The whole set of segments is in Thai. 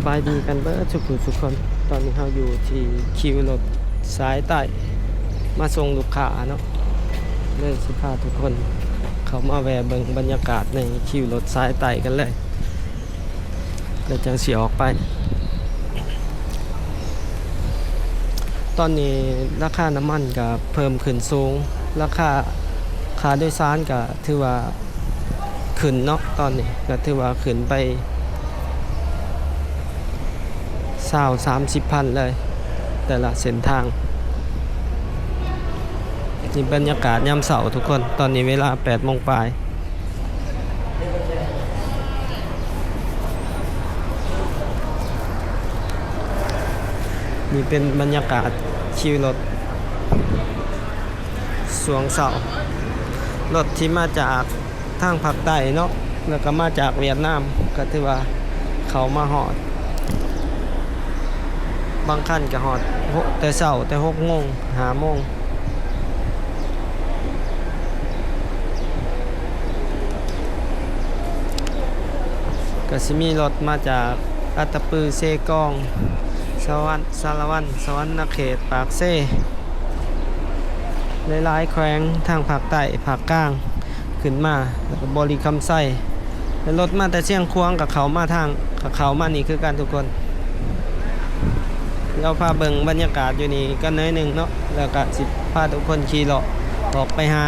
บายดีกันเบิดทุกคนตอนนี้เราอยู่ที่คิวรถสายใต้มาส่งลูกค้าเนาะเลยสิพาทุกคนเขามาแวะเบิ่งบรรยากาศในคิวรถสายใต้กันเลยแล้วจังสิออกไปตอนนี้ราคาน้ำมันก็เพิ่มขึ้นสูงราคาค่าโดยสารก็ถือว่าขึ้นเนาะตอนนี้ก็ถือว่าขึ้นไป30,000เลยแต่ละเส้นทางนี่บรรยากาศยามเสาร์ทุกคนตอนนี้เวลา 8 โมงปลายนี่เป็นบรรยากาศคิวรถสวงเสารถที่มาจากทางภาคใต้เนาะแล้วก็มาจากเวียดนามก็ถือว่าเขามาหอดบางคันก็หอดแต่เช้าแต่6 โมง5 โมงก็สิมีรถมาจากอัตตปือเซกองสวรรค์สารวันสวรรค์นเขตปากเซ่หลายๆแขวงทางภาคใต้ภาคกลางขึ้นมาแล้วก็บริคำไส้แล้วรถมาแต่เชียงควางกับเขามาทางกับเขามานี่คือกันทุกคนเราพาเบิ่งบรรยากาศอยู่นี่ก็น้อยหนึ่งเนาะแล้วก็สิพาทุกคนขี่เลาะออกไปหา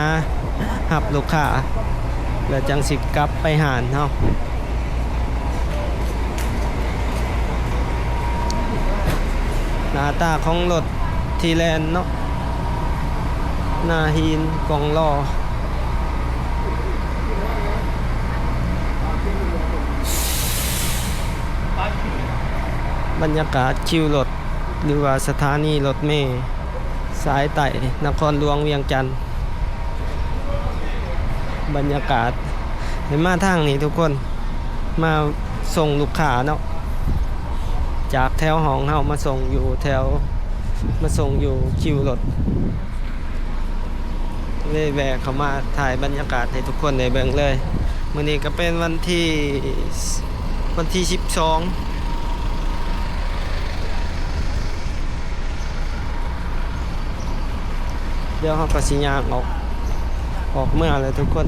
หับลูกค้าแล้วจังสิกลับไปหานเนาะหน้าตาของรถทีแลนเนาะหน้าฮีนกองล้อบรรยากาศคิวรถหรือว่าสถานีรถเมล์สายใต้นครหลวงเวียงจันทร์บรรยากาศเห็นมาทางนี้ทุกคนมาส่งลูกค้าเนาะจากแถวห้องเฮามาส่งอยู่คิวรถเลยแวะเข้ามาถ่ายบรรยากาศให้ทุกคนได้เบิ่งเลยมื้อนี้ก็เป็นวันที่12เดี๋ยวเขาก็สิย่างออกเมื่อเลยทุกคน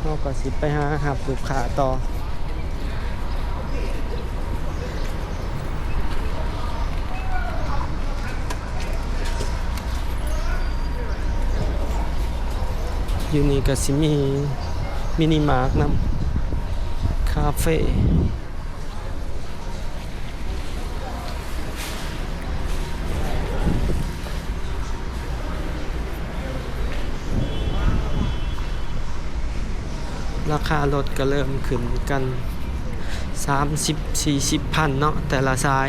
เขาก็สิไปหาหับลูกค้าต่ออยู่นี่ก็สิมีมินิมาร์ทนำคาเฟ่ราคารถก็เริ่มขึ้นกัน30-40 พันเนาะแต่ละสาย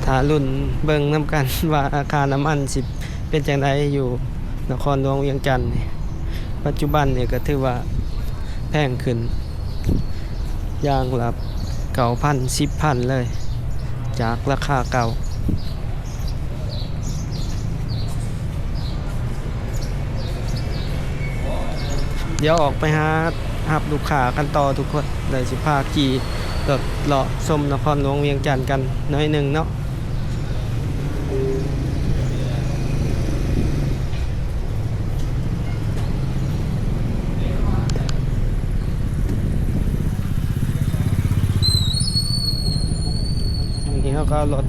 ถ้ารุ่นเบิ่งนำกันว่าราคาน้ำมันสิเป็นจังไดอยู่นครหลวงเวียงจันทน์ปัจจุบันเนี่ยก็ถือว่าแพงขึ้นอย่างละ 9,000 10,000 เลยจากราคาเก่าเดี๋ยวออกไปหับลูกค้ากันต่อทุกคนเลยสิพาขี่รถเลาะชมนครหลวงเวียงจันทน์กันน้อยหนึ่งเนาะนี่เขาก็รถ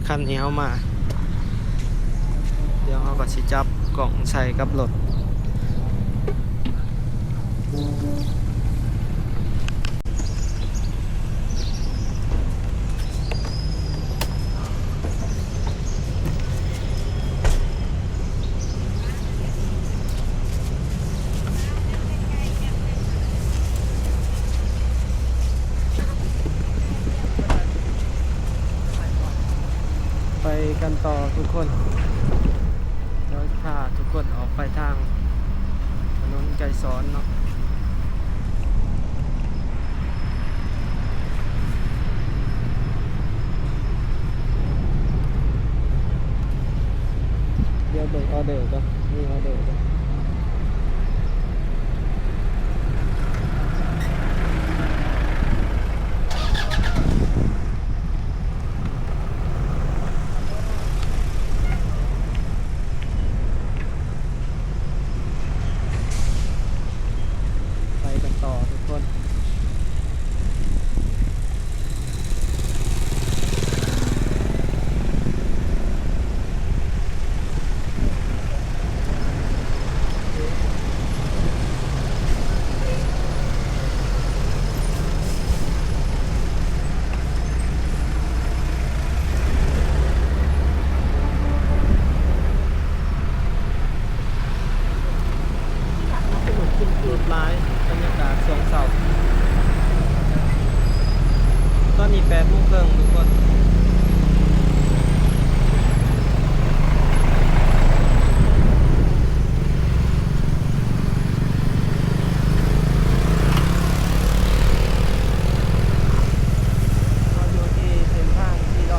คันนี้เขามาเดี๋ยวเขาก็สิจับกล่องใส่กับรถไปกันต่อทุกคนแล้วพาทุกคนออกไปทางถนนไกรสอนเนาะ น ดี๋ยวเบิ่งออเดอร์ก่อนมีออเดอร์ก่อนไปกันต่อทุกคน รถร้ายบรรยากาศสองเสาตอนนี้8:30ทุกคนเราอยู่ที่เส้นทาง454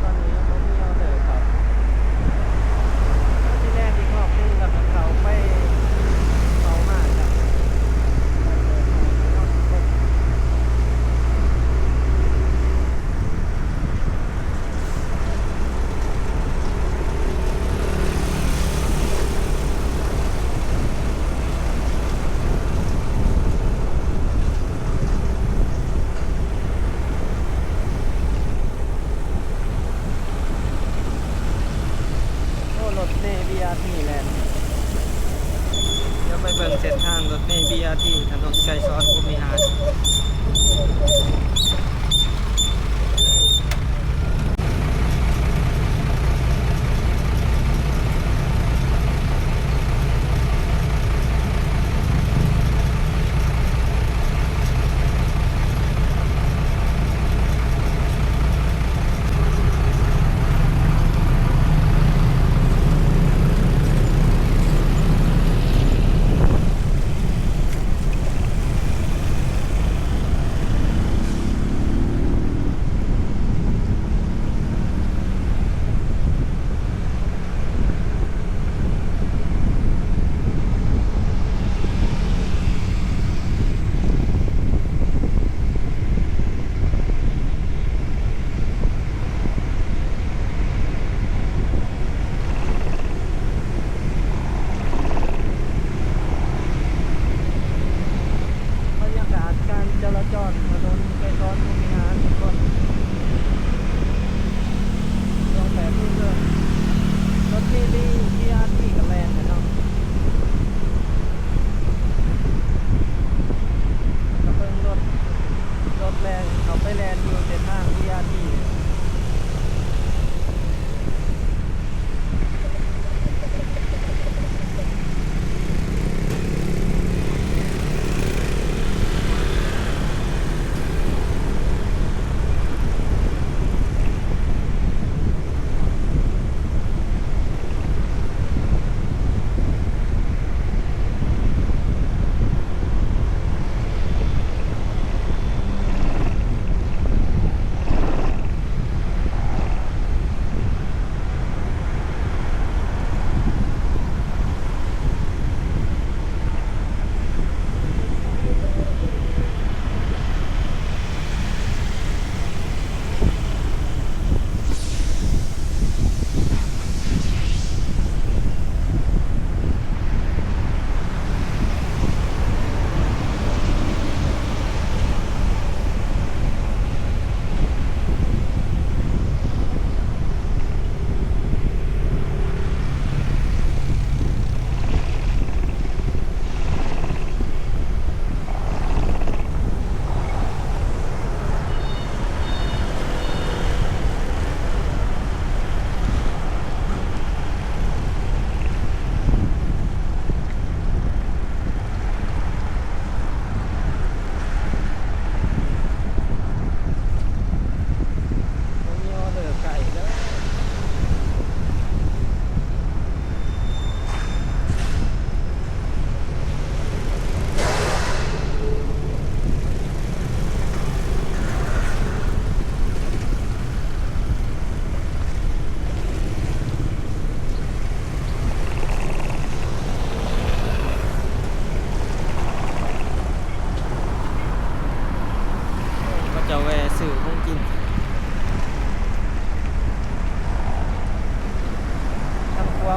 ตอนนี้ยังบ่มีออเดอร์ครับที่แรกอีกรอบหนึงแล้วก็เขาไปเขามาจ้ะโอ้รถเมล์ BRT แลนด์เดี๋ยวไปเบิ่งเส้นทางรถเมล์ BRT ถนนไกรสอนภูมิหาร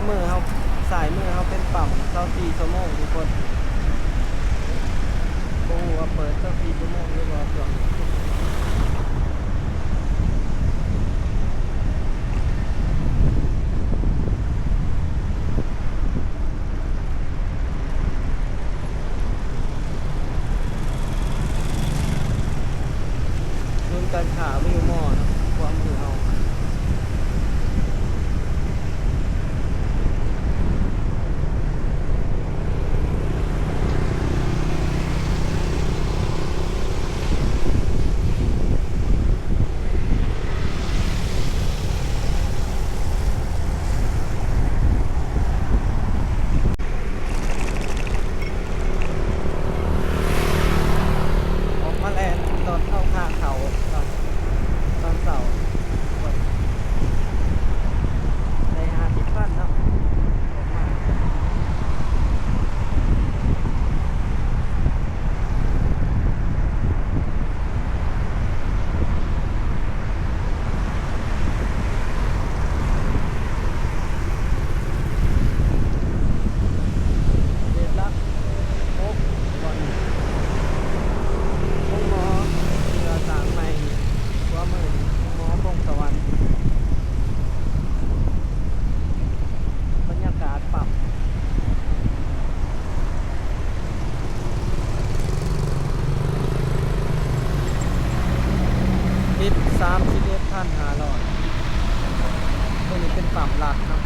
มือเขาสายมือเขาเป็นปั๊ม24ชั่วโมงทุกคนโอ้ว่าเปิด24ชั่วโมงหรือว่าช่วงรุ่นการขาวิวมอนะความมือเขาออกมาแลนรถเข้าข้างเขาตอนเสาร์ใน50,000เนาะออกมาเด็ดละโอ๊กก่อนห้องหมอเรือสางใหม่ว่ามือห้องหมอพงสวรรค์บรรยากาศปรับลิตร31,500ตัวนี้เป็นปั๊มหลักเนาะ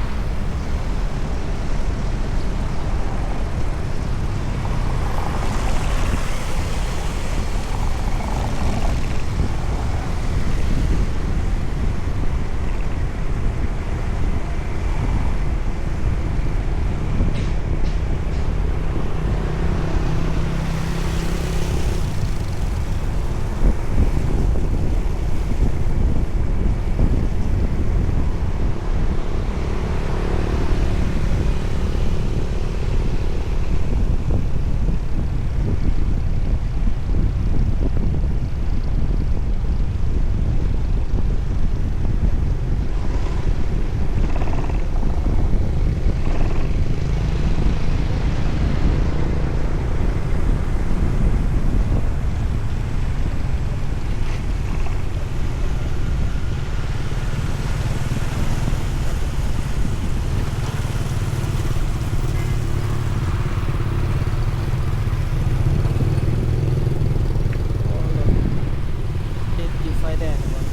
ติดอยู่ไฟแดงก่อน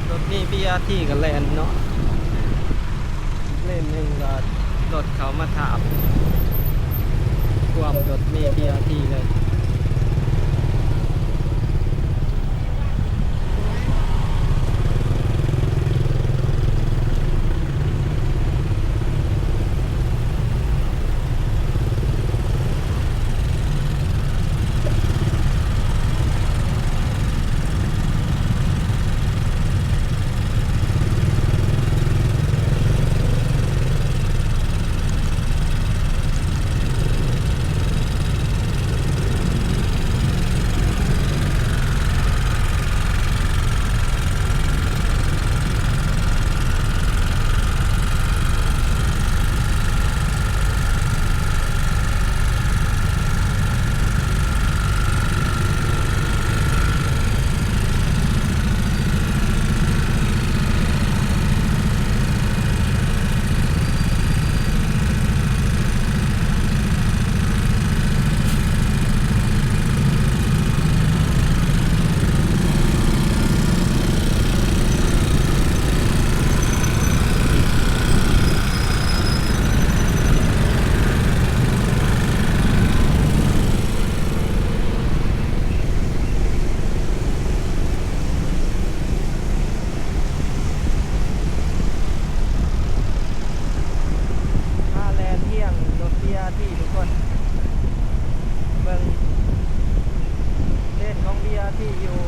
รถนี่ BRT กับแลนเนาะเลนหนึ่งก็รถเขามาถามความรถมี BRT เลยค่าแลนเที่ยงรถ BRT ทุกคนเบิ่งเลนของ BRT อยู่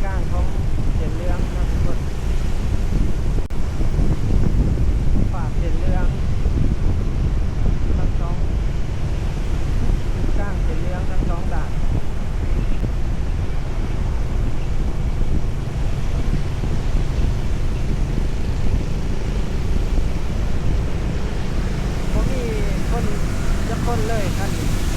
กลางของเส้นเหลืองนะทุกคนฝากเส้นเหลืองทั้งสองกลางเส้นเหลืองทั้งสองด่าน คนเลยคันนี้